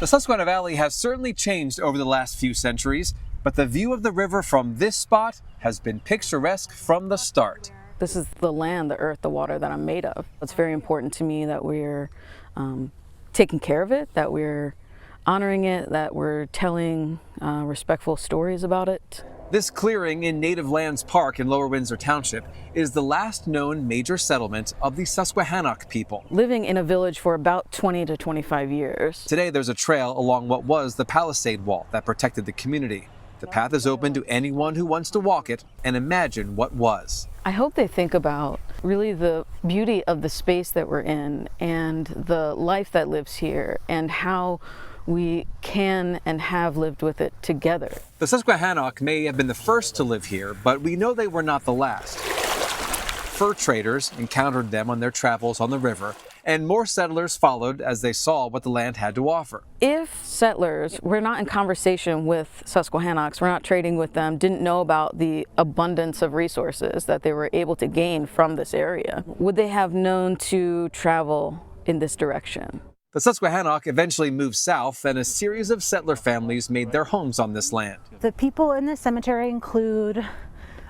The Susquehanna Valley has certainly changed over the last few centuries, but the view of the river from this spot has been picturesque from the start. This is the land, the earth, the water that I'm made of. It's very important to me that we're taking care of it, that we're honoring it, that we're telling respectful stories about it. This clearing in Native Lands Park in Lower Windsor Township is the last known major settlement of the Susquehannock people. Living in a village for about 20 to 25 years. Today there's a trail along what was the palisade wall that protected the community. The path is open to anyone who wants to walk it and imagine what was. I hope they think about really the beauty of the space that we're in and the life that lives here and how we can and have lived with it together. The Susquehannock may have been the first to live here, but we know they were not the last. Fur traders encountered them on their travels on the river, and more settlers followed as they saw what the land had to offer. If settlers were not in conversation with Susquehannocks, we're not trading with them, didn't know about the abundance of resources that they were able to gain from this area, would they have known to travel in this direction? The Susquehannock eventually moved south, and a series of settler families made their homes on this land. The people in this cemetery include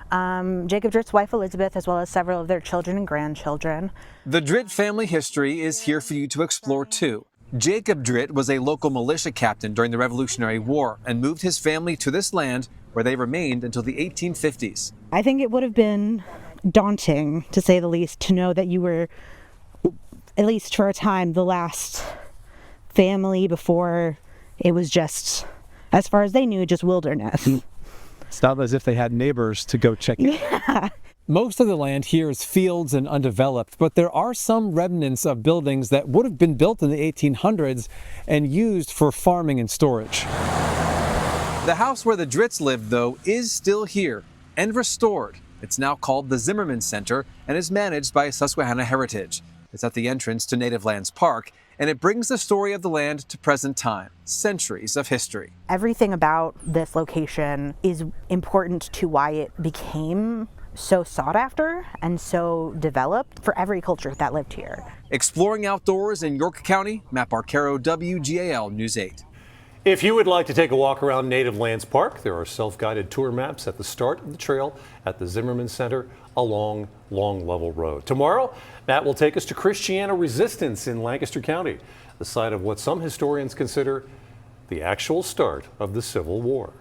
Jacob Dritt's wife Elizabeth, as well as several of their children and grandchildren. The Dritt family history is here for you to explore too. Jacob Dritt was a local militia captain during the Revolutionary War and moved his family to this land where they remained until the 1850s. I think it would have been daunting, to say the least, to know that you were, at least for a time, the last family before it was just, as far as they knew, just wilderness. It's not as if they had neighbors to go check it. Yeah. Most of the land here is fields and undeveloped, but there are some remnants of buildings that would have been built in the 1800s and used for farming and storage. The house where the Dritts lived, though, is still here and restored. It's now called the Zimmerman Center and is managed by Susquehanna Heritage. It's at the entrance to Native Lands Park, and it brings the story of the land to present time, centuries of history. Everything about this location is important to why it became so sought after and so developed for every culture that lived here. Exploring outdoors in York County, Matt Barquero, WGAL News 8. If you would like to take a walk around Native Lands Park, there are self-guided tour maps at the start of the trail at the Zimmerman Center along Long Level Road. Tomorrow, Matt will take us to Christiana Resistance in Lancaster County, the site of what some historians consider the actual start of the Civil War.